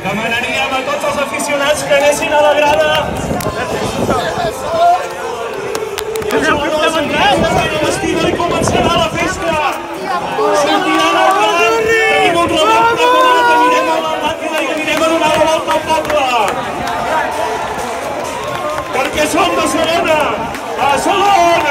Demanaríem a tots els aficionats que anessin a la grada. I els jugadors entrant a la vestida i començarà la festa. Sortiran al camp, tenim un rebot preparat, anirem a la màquina i anirem a donar la volta al poble. Perquè som de segona, a Salou!